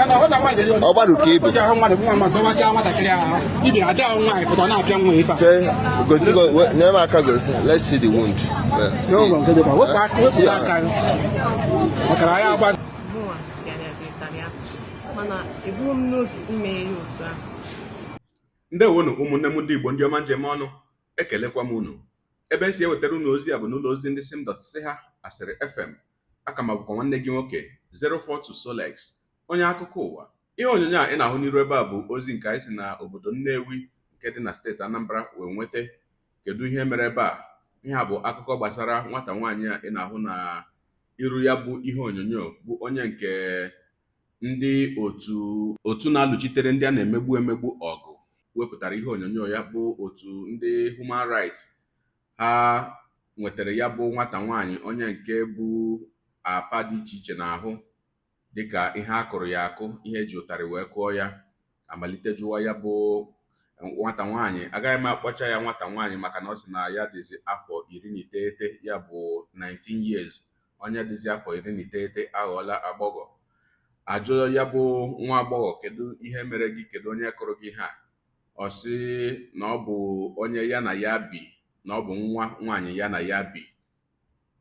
Ọgbaru ka ibu. Gosi nyere m aka gosi. Let's see the wound. Ndewonu ụmụnne m ndị Igbo ndị ọma njem ọnụ, ekelekwa m unu. Ebe esi ewetara unu ozi a bụ n'ụlọ ozi ndị sim.si ha asịrị FM. Aka m bụkwa nwanne gị nwoke 042 Solex, onye akụkọ ụwa. Ihe onyonyo a ị na-ahụ n'iru ebe a bụ ozi nke anyị si na obodo Nnewi nke dị na steeti Anambra wee nweta. Kedu ihe mere ebe a? Ihe a bụ akụkọ gbasara nwata nwaanyị a ị na-ahụ na iru ya bụ ihe onyonyo, bụ onye nke ndị otu na-alụchitere ndị a na-emegbu ọgụ wepụtara ihe onyonyo ya, bụ otu ndị human rights. Ha nwetara ya bụ nwata nwaanyị onye nke bụ apa dị iche iche n'ahụ, dịka ihe akụrụ ya akụ, ihe eji ụtarị wee kụọ ya, amalite jụwa ya bụ nwata nwaanyị. Agaghị m akpọcha ya nwata nwaanyị maka na ọ sị na ya dịzi afọ 19, ya bụ 19 years. Onye dịzi afọ 19 aghọọla agbọghọ. Ajụọ ya bụ nwa agbọghọ, kedu ihe mere gị, kedu onye kụrụ gị ha? Ọ sị na ọ bụ onye ya na ya bi, na ọ bụ nwa nwaanyị ya na ya bi.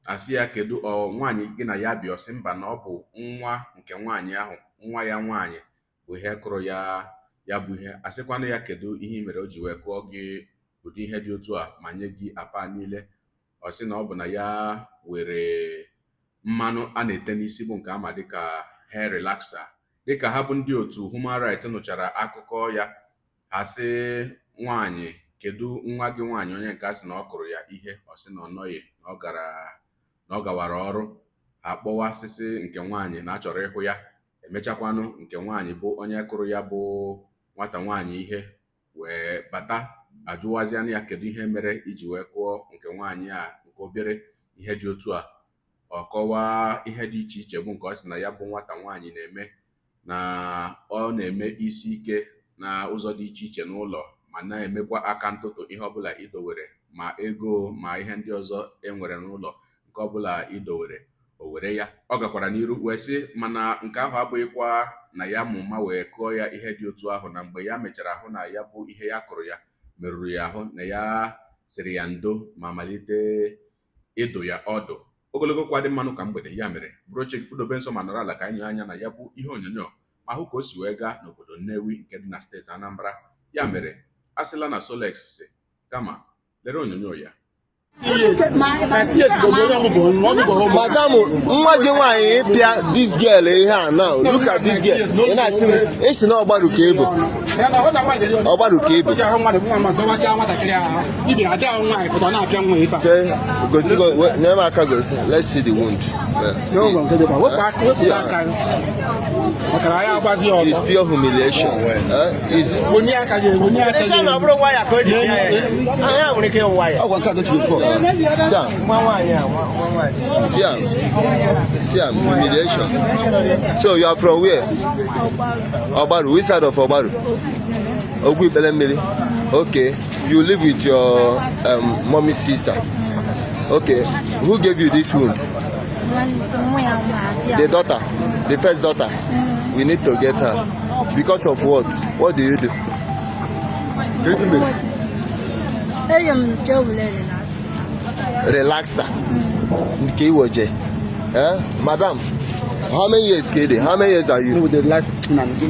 Asị ya kedu nwaanyị gị na ya bi? Ọ sị mba, na ọ bụ nwa nke nwaanyị ahụ, nwa ya nwaanyị bụ ihe kụrụ ya bụ ihe. Asịkwana ya kedu ihe mere o ji wee kụọ gị ụdị ihe dị otu a ma nye gị apa niile? Ọ sị na ọ bụ na ya were mmanụ a na-ete n'isi, bụ nke ama dịka hair relaxer. Dịka ha bụ ndị otu human rights nụchara akụkọ ya, ha sị nwaanyị, kedu nwa gị nwaanyị onye nke a sị na ọ kụrụ ya ihe? Ọ sị na ọ nọghị, na ọ gawara ọrụ. Ha kpọwa asịsị nke nwaanyị na achọrọ ịhụ ya. Emechakwanụ nke nwaanyị bụ onye kụrụ ya bụ nwata nwaanyị ihe wee bata. Ajụwazianụ ya kedu ihe mere iji wee kụọ nke nwaanyị a nke obere ihe dị otu a. Ọ kọwaa ihe dị iche iche, bụ nke ọ sị na ya bụ nwata nwaanyị na-eme, na ọ na-eme isi ike na ụzọ dị iche iche n'ụlọ, ma na-emekwa aka ntụtụ ihe ọbụla idowere, ma ego ma ihe ndị ọzọ enwere n'ụlọ, nke ọbụla idowere o were ya. Ọ gakwara n'iru wee sị mana nke ahụ abụghịkwa na ya mụma wee kụọ ya ihe dị otu ahụ, na mgbe ya mechara ahụ na ya bụ ihe ya kụrụ ya merụrụ ya ahụ, na ya sịrị ya ndo ma malite ịdụ ya ọdụ. Ogologo kwa dị mmanụ ka mgbede. Ya mere bụrụ oche gị kpụdobe nso ma nọrọ ala ka anyị nyere anya na ya bụ ihe onyonyo, ma hụ ka o si wee gaa n'obodo Nnewi nke dị na steeti Anambra. Ya mere asịla na Solex si, kama lere onyonyo ya. Madam, nwa gị nwaanyị ịpịa this girl ihe a now. Look at this girl. Ị na-asị m esi na ọgbaru ka ịbụ. Ọgbaru ka ịbụ. Gosi nyere m aka gosi. Let's see the wound. It's pure humiliation. Siam, humiliation. So you are from where? Obaru. Which side of Obaru? Ogui Belemiri. Okay. You live with your mommy's sister. Okay. Who gave you this wound? The daughter. The first daughter. We need to get her. Because of what? What do you do? Relaxer. Kiwoje. Madam, how many years, Kede? How many years are you? No, the last 19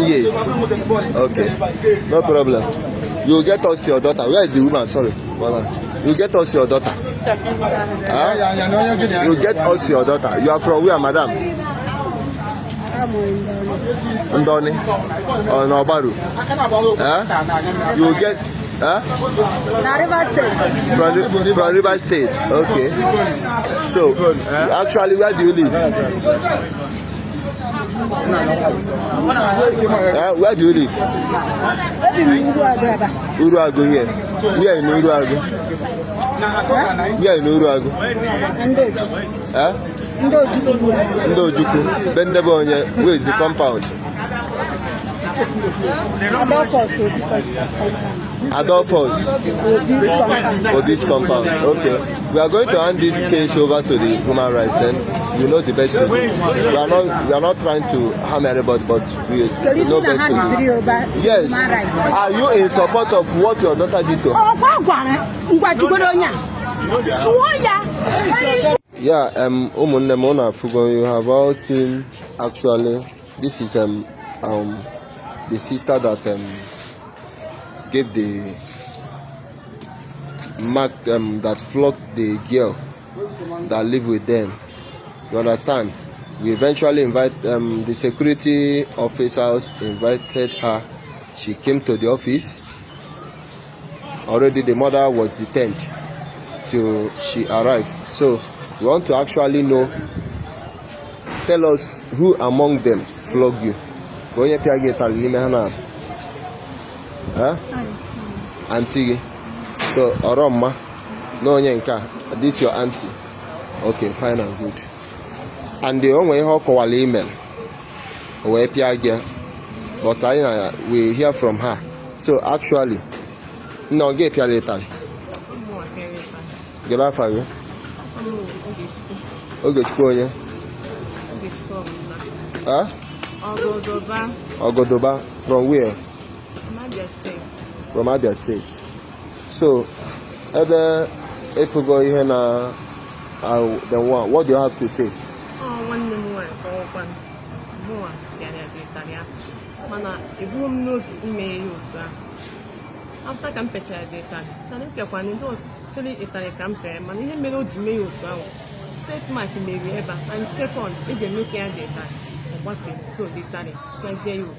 years. Okay. No problem. You get us your daughter. Where is the woman? Sorry. You get us your daughter. You get us your daughter. You are from where, madam? Ndoni or Nobaru? You get from River State. Okay. So actually, where do you live? Where do you live? Uruago here. Where in Uruago? Where in Uruago? Ndojuku. Bendebonye. Where is the compound? Adolphus for this compound. Okay, we are going to hand this case over to the human rights. Then you know the best to do. We are not trying to harm anybody, but we know best to do. Yes. Are you in support of what your daughter did to her? Yeah, you have all seen. Actually, this is the sister that gave the mark that flogged the girl that live with them. You understand? We eventually invite the security officers invited her. She came to the office. Already the mother was detained till she arrived. So we want to actually know. Tell us who among them flogged you. Auntie. So Oroma. No Nyenka. This your auntie. Okay, fine and good. And the only way call email. But we hear from her. So actually, no get here later. Get off of you. Okay, huh? Ogodoba. From where? From Abia State. From Abia State. So, if we go here now, then what do you have to say? After campaign data, state mark may be ever, and second, it's a new care data. So the tally can say you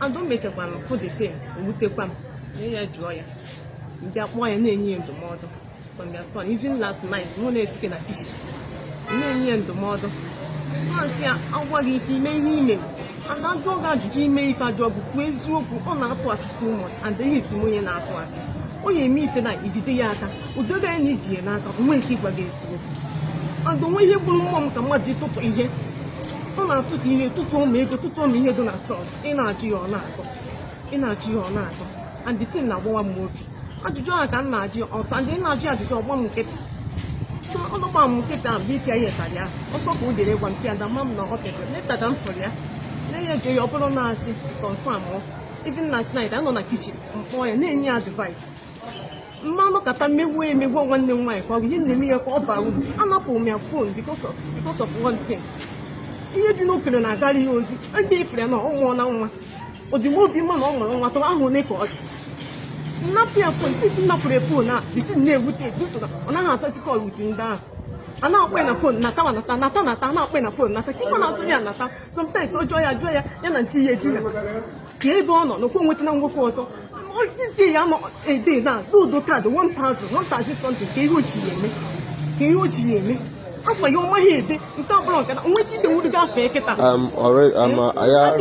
and don't make a one for the thing, would take one. They joy. You got more than any in the model from your son. Even last night, one is skin at issue. Many in the model. Once, I want if he may email. And that dog out G may if I job with you on our pass too much, and they hit me in our pass. Oh, you meet the night, it's the yata, who do they need you and I can keep against you. And the way you will mom come what you took easy. On our tutti here, to me, to me here, do not talk. In our G or not. In our G or not. And the thing now one more. And to join a can not G or Sunday, not judge your one gets. So, all the one get down, be pay Italia. Also, who did one pay and the mum no okay. Let that done for you. Let you open on us, confirm. Even last night, I'm on a kitchen. Boy, and any advice. Mama kata me way me one name wife, or we didn't me a call about an apple me a phone because of one thing. You didn't know I got you, and be friend or one on one. Or the more be man on what I will make us. Not be a phone, this is not for a phone now. This is near with it, do to the on a house call within that. I'm not when a phone, not when a phone, not a keep on us. Sometimes so joy, and see a dinner. Cable no come with no also. This day I'm not a day now. Do card 1,000 something. Can after your my head, you can't block and what did the wood got fake it? Alright, I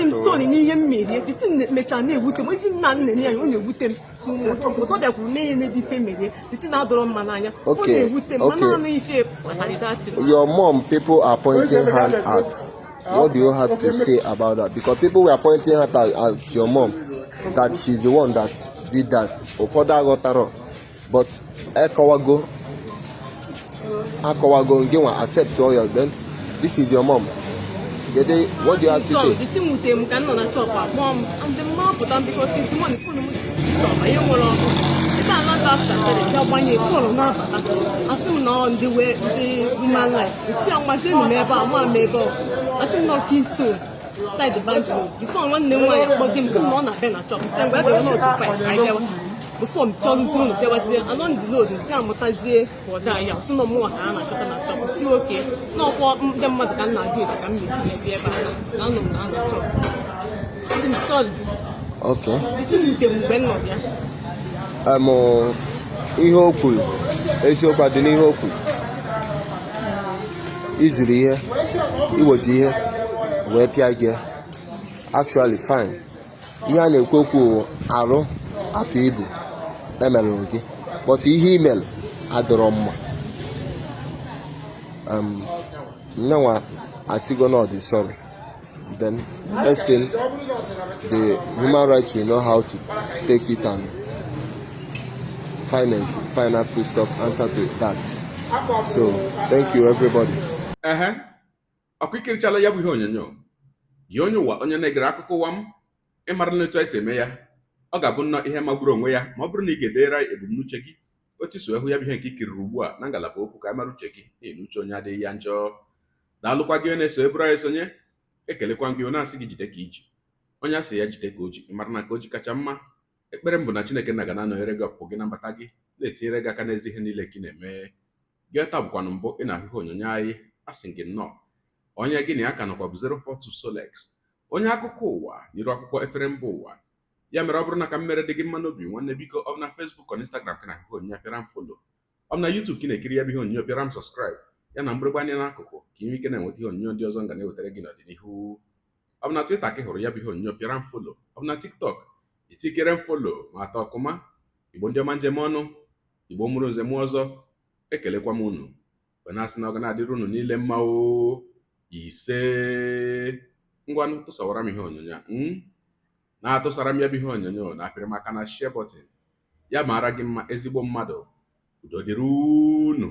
am sorry, near me. It's in the mechanic with them, even none near only with them so much. So that we may be familiar. This is not on Manaya. Okay, with them. Your mom, people are pointing hand at. What do you have to say about that? Because people were pointing at your mom that she's the one that did that. But Akawago, you accept all your then. This is your mom. What do you have to say? The thing with them cannot chop our mom and the mom put on because it's the money for I not after one year I feel now on the way the human life. If you are saying I think not keystone side the bank before one name but them some more than a chop. Same way they not to fight. I before Charlie soon, there was along the road, Jamazi for that. Yeah, so no more than a chop. See, okay, no, what the mother cannot do if I can miss it. I'm sorry. Okay. This is the Ben. Ihe okwu eziokwu adị ihe okwu iziri ihe iwoji ihe wee pịa gị actually fine ihe a na-ekwu okwu arụ apụ ibu emelụ gị but ihe email adọrọ mma nyanwa asigo na ọdị sorry then next thing the human rights will know how to take it and final full stop answer to that. So thank you everybody. Ọkụ ikirichala ya bụ ihe onyonyo gị onye ụwa onye na-egere akụkọ ụwa m ịmara n'etu anyị si eme ya ọ ga-abụ nnọọ ihe magburu onwe ya ma ọ bụrụ na ị ga-edere ebumnuche gị otu so ịhụ ya bụ ihe nke ikiriri ugbu a na ngalaba okwu ka anyị mara uche gị na uche onye adịghị ya njọ. Daalụkwa gị onye na-eso eburu anyị sonye, ekelekwa gị na-asị gị jide ka iji onye asị ya jide ka o ji ịmara na ka o ji kacha mma. Ekpere m bụ na Chineke nna ga na-anọnyere gị ọpụpụ gị na mbata gị na-etinyere gị aka n'ezi ihe niile ka ị na-eme. Gị taa bụkwanụ mbụ ị na-ahụ ihe onyonyo anyị, asị gị nnọọ onye gị na ya ka nọkwa bụ 042 Solex, onye akụkọ ụwa n'iru akwụkwọ efere mba ụwa. Ya mere ọ bụrụ na ka m mere dị gị mma n'obi nwanne, biko ọ bụ na Facebook ọ na Instagram ka na ahụ onyonyo pịara m folo, ọ bụ na YouTube ka ị na-ekiri ya bụ ihe onyonyo pịara m sọskraịb ya na mgbịrịgba anya n'akụkụ ka ị nwee ike na-enweta ihe onyonyo ndị ọzọ nga na-ewetara gị n'ọdịnihu. Ọ bụ na Twitter ka ị hụrụ ya bụ ihe onyonyo pịara m folo, ọ bụ na TikTok itikere m folo ma atọ ọkụma. Igbo ndị ọma njem ọnụ, Igbo mụrụ nze mụ ọzọ, ekelekwa m unu wee na-asị na ọ ga na-adịrị unu niile mma o. Ise ngwanụ tụsawara m ihe onyonyo a na-atụsara m ya bụ ihe onyonyo na-apịrị m aka na share button. Ya mara gị mma ezigbo mmadụ, udo dịrị unu.